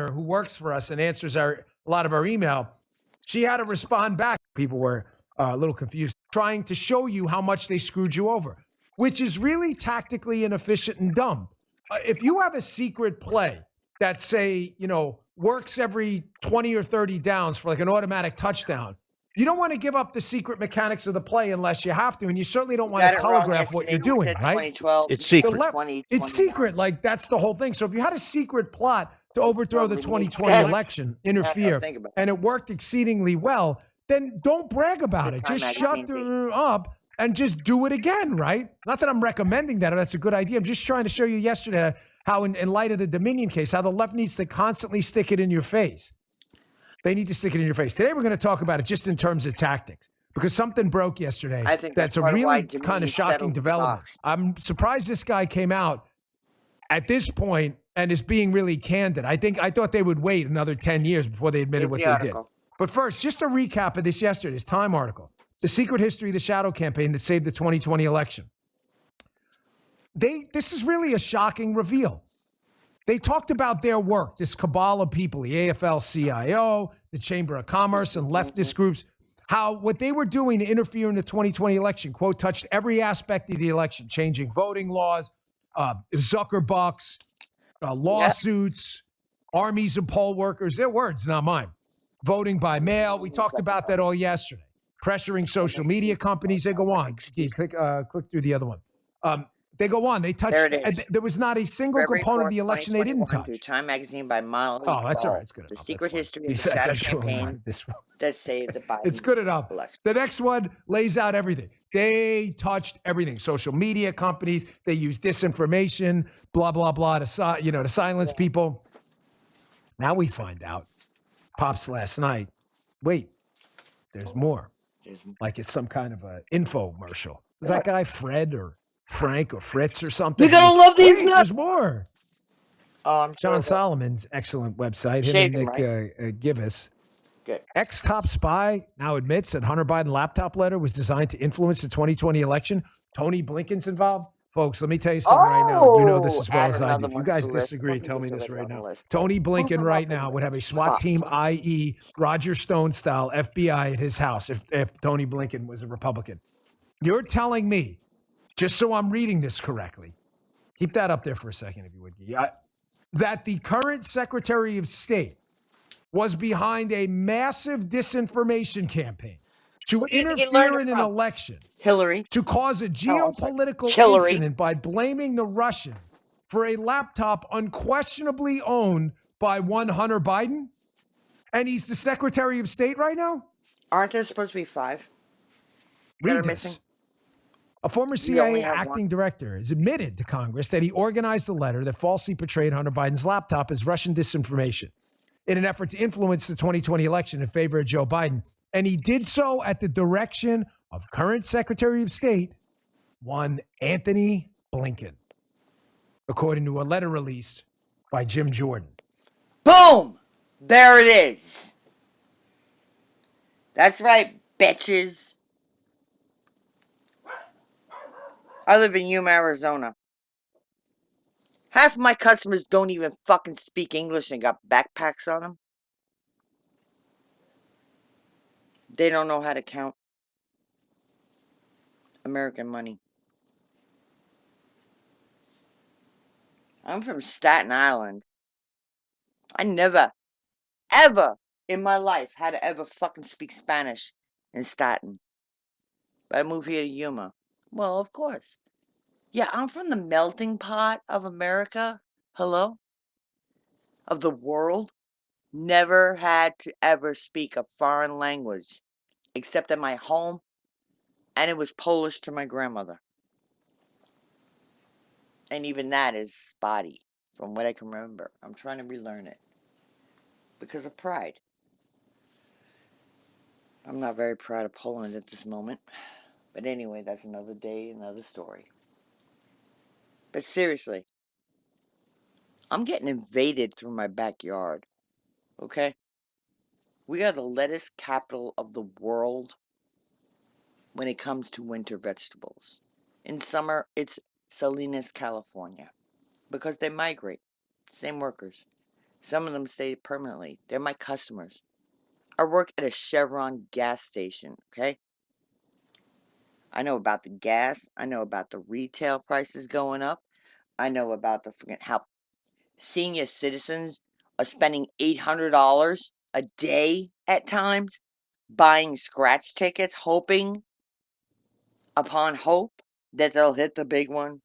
who works for us and answers a lot of our email, she had to respond back. People were a little confused, trying to show you how much they screwed you over, which is really tactically inefficient and dumb. If you have a secret play that, say, works every 20 or 30 downs for like an automatic touchdown, you don't want to give up the secret mechanics of the play unless you have to, and you certainly don't want to telegraph what you're doing, right? 2012. It's secret. It's secret. Like, that's the whole thing. So if you had a secret plot to overthrow the 2020 election, interfere, and it worked exceedingly well, then don't brag about it. Just shut up and just do it again, right? Not that I'm recommending that or that's a good idea. I'm just trying to show you yesterday how, in light of the Dominion case, how the left needs to constantly stick it in your face. They need to stick it in your face. Today we're going to talk about it just in terms of tactics, because something broke yesterday. I think that's a really kind of shocking development. I'm surprised this guy came out at this point and is being really candid. I thought they would wait another 10 years before they admitted what they did. But first, just a recap of this yesterday's Time article. The secret history of the shadow campaign that saved the 2020 election. This is really a shocking reveal. They talked about their work, this cabal of people, the AFL-CIO, the Chamber of Commerce, and leftist groups, how what they were doing to interfere in the 2020 election, quote, touched every aspect of the election, changing voting laws, Zuckerbucks, lawsuits, armies of poll workers. Their words, not mine. Voting by mail. We talked about that all yesterday. Pressuring social media companies. They go on. Click through the other one. They go on. They touched. There was not a single component of the election they didn't touch. Time magazine by Molly. Oh, that's all right. It's good enough. The secret history of the shadow campaign that saved the Biden. It's good enough. Election. The next one lays out everything. They touched everything. Social media companies. They used disinformation. Blah blah blah to silence people. Now we find out. Pops last night. Wait, there's more. Like it's some kind of a infomercial. Is that guy Fred or Frank or Fritz or something? You're gonna love these nuts. There's more. John Solomon's excellent website. Him and Nick Givas. Good. Ex-top spy now admits that Hunter Biden laptop letter was designed to influence the 2020 election. Tony Blinken's involved. Folks, let me tell you something right now. You know this as well as I do. If you guys disagree, tell me this right now. Tony Blinken right now would have a SWAT team, i.e. Roger Stone style FBI at his house if Tony Blinken was a Republican. You're telling me, just so I'm reading this correctly, keep that up there for a second if you would, that the current Secretary of State was behind a massive disinformation campaign to interfere in an election, Hillary, to cause a geopolitical incident by blaming the Russians for a laptop unquestionably owned by one Hunter Biden? And he's the Secretary of State right now? Aren't there supposed to be 5? Read this. A former CIA acting director has admitted to Congress that he organized the letter that falsely portrayed Hunter Biden's laptop as Russian disinformation in an effort to influence the 2020 election in favor of Joe Biden. And he did so at the direction of current Secretary of State, one Anthony Blinken, according to a letter release by Jim Jordan. Boom! There it is. That's right, bitches. I live in Yuma, Arizona. Half of my customers don't even fucking speak English and got backpacks on them. They don't know how to count American money. I'm from Staten Island. I never, ever in my life had to ever fucking speak Spanish in Staten. But I moved here to Yuma. Well, of course. Yeah, I'm from the melting pot of America. Hello? Of the world. Never had to ever speak a foreign language. Except at my home. And it was Polish to my grandmother. And even that is spotty. From what I can remember. I'm trying to relearn it. Because of pride. I'm not very proud of Poland at this moment. But anyway, that's another day, another story. But seriously, I'm getting invaded through my backyard. Okay? We are the lettuce capital of the world when it comes to winter vegetables. In summer, it's Salinas, California. Because they migrate. Same workers. Some of them stay permanently. They're my customers. I work at a Chevron gas station, okay? I know about the gas. I know about the retail prices going up. I know about how senior citizens are spending $800 a day at times buying scratch tickets, hoping upon hope that they'll hit the big one.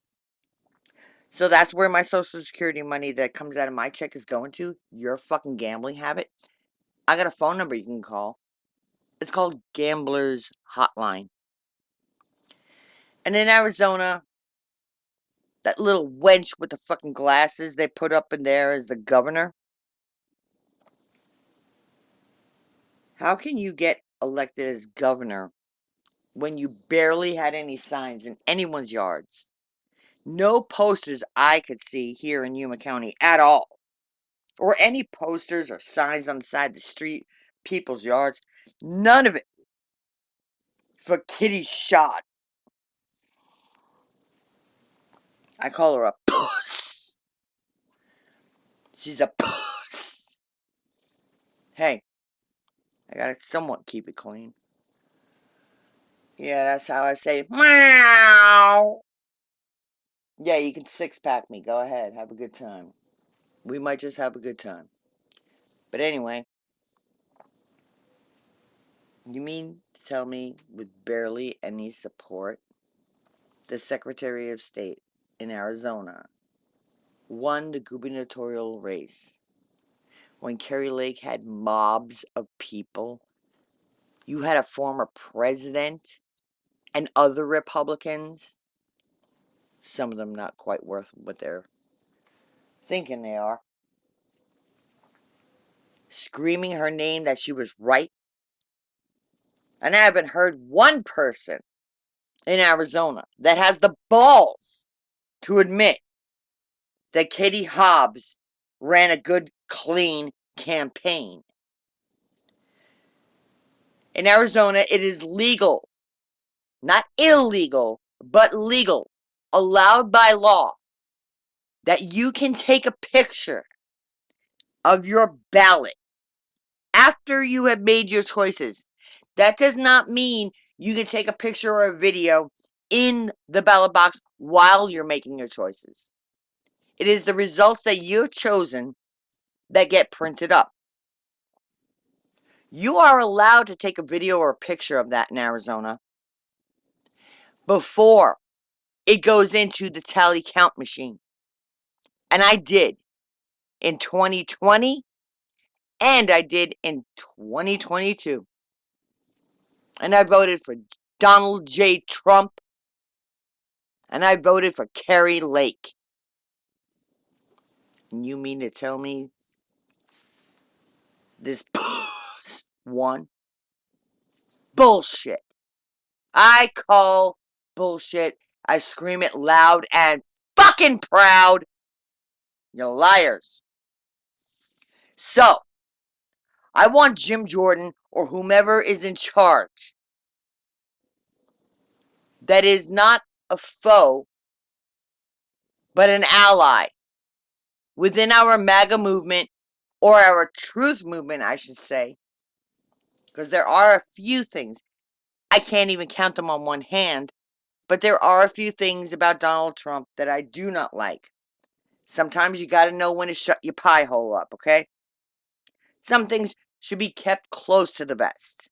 So that's where my Social Security money that comes out of my check is going to. Your fucking gambling habit. I got a phone number you can call. It's called Gambler's Hotline. And in Arizona, that little wench with the fucking glasses they put up in there as the governor. How can you get elected as governor when you barely had any signs in anyone's yards? No posters I could see here in Yuma County at all. Or any posters or signs on the side of the street, people's yards. None of it for Kitty Shot. I call her a puss. She's a puss. Hey, I gotta somewhat keep it clean. Yeah, that's how I say meow. Yeah, you can six-pack me. Go ahead. Have a good time. We might just have a good time. But anyway, you mean to tell me with barely any support, the Secretary of State in Arizona won the gubernatorial race when Kari Lake had mobs of people? You had a former president and other Republicans, some of them not quite worth what they're thinking they are, screaming her name that she was right. And I haven't heard one person in Arizona that has the balls to admit that Katie Hobbs ran a good, clean campaign. In Arizona, it is legal, not illegal, but legal, allowed by law, that you can take a picture of your ballot after you have made your choices. That does not mean you can take a picture or a video in the ballot box while you're making your choices. It is the results that you've chosen that get printed up. You are allowed to take a video or a picture of that in Arizona before it goes into the tally count machine. And I did in 2020 and I did in 2022. And I voted for Donald J. Trump and I voted for Kari Lake. And you mean to tell me this won? Bullshit. I call bullshit. I scream it loud and fucking proud. You're liars. So, I want Jim Jordan or whomever is in charge that is not a foe, but an ally within our MAGA movement, or our truth movement, I should say, because there are a few things, I can't even count them on one hand, but there are a few things about Donald Trump that I do not like. Sometimes you gotta know when to shut your pie hole up, okay? Some things should be kept close to the vest.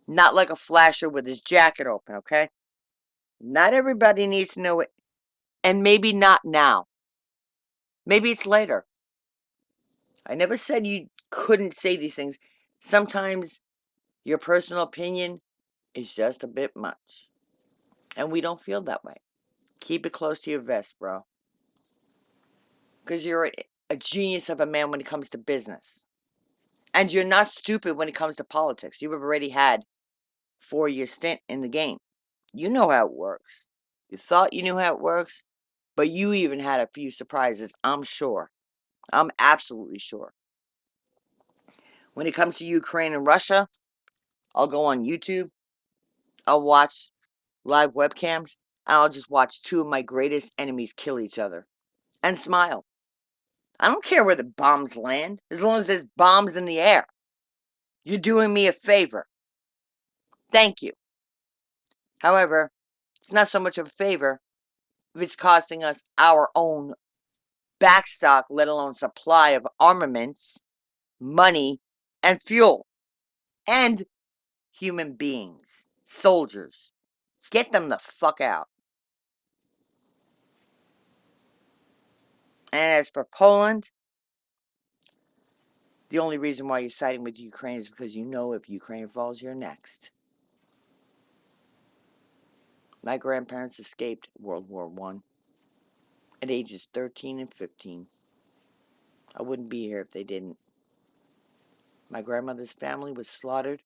Not like a flasher with his jacket open, okay? Not everybody needs to know it. And maybe not now. Maybe it's later. I never said you couldn't say these things. Sometimes your personal opinion is just a bit much. And we don't feel that way. Keep it close to your vest, bro. Because you're a genius of a man when it comes to business. And you're not stupid when it comes to politics. You've already had 4-year stint in the game. You know how it works. You thought you knew how it works, but you even had a few surprises, I'm sure. I'm absolutely sure. When it comes to Ukraine and Russia, I'll go on YouTube. I'll watch live webcams. And I'll just watch two of my greatest enemies kill each other. And smile. I don't care where the bombs land, as long as there's bombs in the air. You're doing me a favor. Thank you. However, it's not so much of a favor if it's costing us our own backstock, let alone supply of armaments, money, and fuel. And human beings, soldiers. Get them the fuck out. And as for Poland, the only reason why you're siding with Ukraine is because you know if Ukraine falls, you're next. My grandparents escaped World War I at ages 13 and 15. I wouldn't be here if they didn't. My grandmother's family was slaughtered.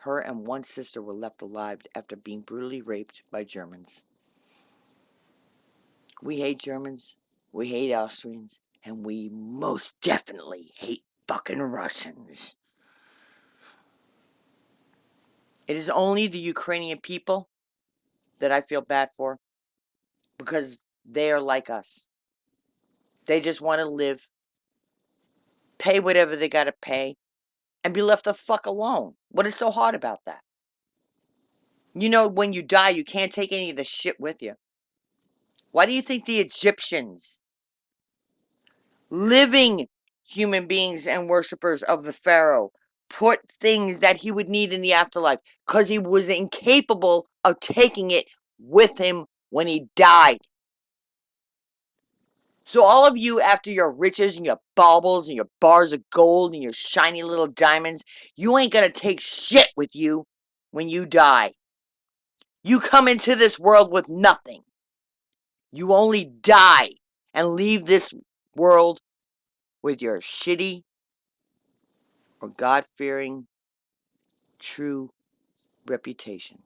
Her and one sister were left alive after being brutally raped by Germans. We hate Germans, we hate Austrians, and we most definitely hate fucking Russians. It is only the Ukrainian people that I feel bad for because they are like us. They just want to live, pay whatever they got to pay, and be left the fuck alone. What is so hard about that? You know, when you die, you can't take any of the shit with you. Why do you think the Egyptians, living human beings and worshippers of the Pharaoh, put things that he would need in the afterlife? Because he was incapable of taking it with him when he died. So all of you, after your riches and your baubles and your bars of gold and your shiny little diamonds, you ain't gonna take shit with you when you die. You come into this world with nothing. You only die and leave this world with your shitty or God-fearing true reputation.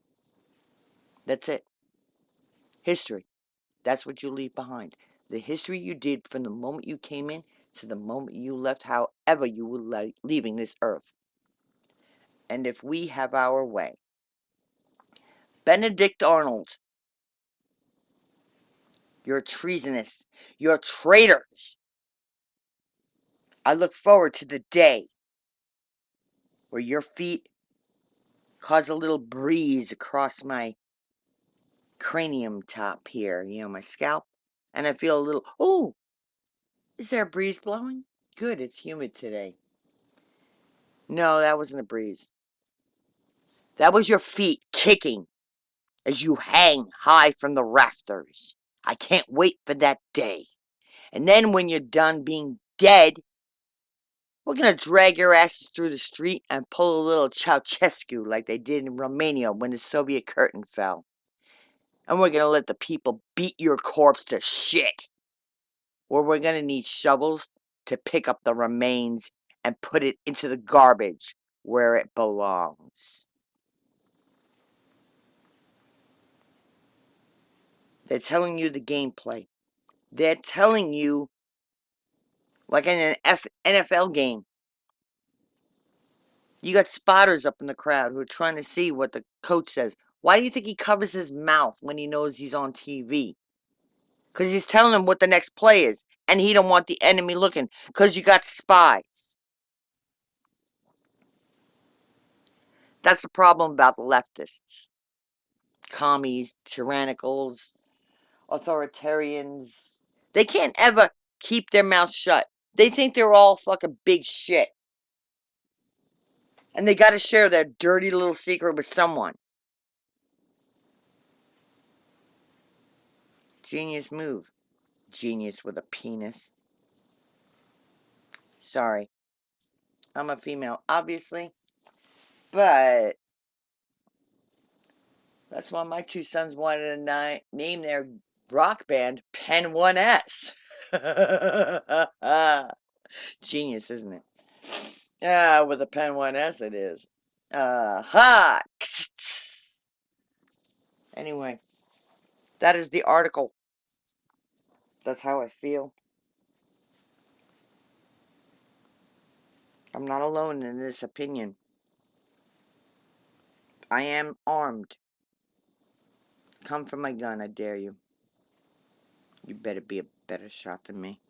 That's it. History. That's what you leave behind. The history you did from the moment you came in to the moment you left, however you were leaving this earth. And if we have our way, Benedict Arnold, you're treasonous. You're traitors. I look forward to the day where your feet cause a little breeze across my cranium top here, my scalp, and I feel a little, oh, is there a breeze blowing? Good, it's humid today. No, that wasn't a breeze. That was your feet kicking as you hang high from the rafters. I can't wait for that day. And then when you're done being dead, we're going to drag your asses through the street and pull a little Ceausescu like they did in Romania when the Soviet curtain fell. And we're going to let the people beat your corpse to shit. Or we're going to need shovels to pick up the remains and put it into the garbage where it belongs. They're telling you the gameplay. They're telling you, like in an NFL game, you got spotters up in the crowd who are trying to see what the coach says. Why do you think he covers his mouth when he knows he's on TV? Because he's telling them what the next play is, and he don't want the enemy looking, because you got spies. That's the problem about the leftists. Commies, tyrannicals, authoritarians. They can't ever keep their mouths shut. They think they're all fucking big shit. And they gotta share their dirty little secret with someone. Genius move. Genius with a penis. Sorry. I'm a female, obviously. But that's why my two sons wanted to name their rock band Pen 1S. Genius, isn't it? Yeah, with a Pen 1S it is. Ha! Anyway, that is the article. That's how I feel. I'm not alone in this opinion. I am armed. Come for my gun, I dare you. You better be a better shot than me.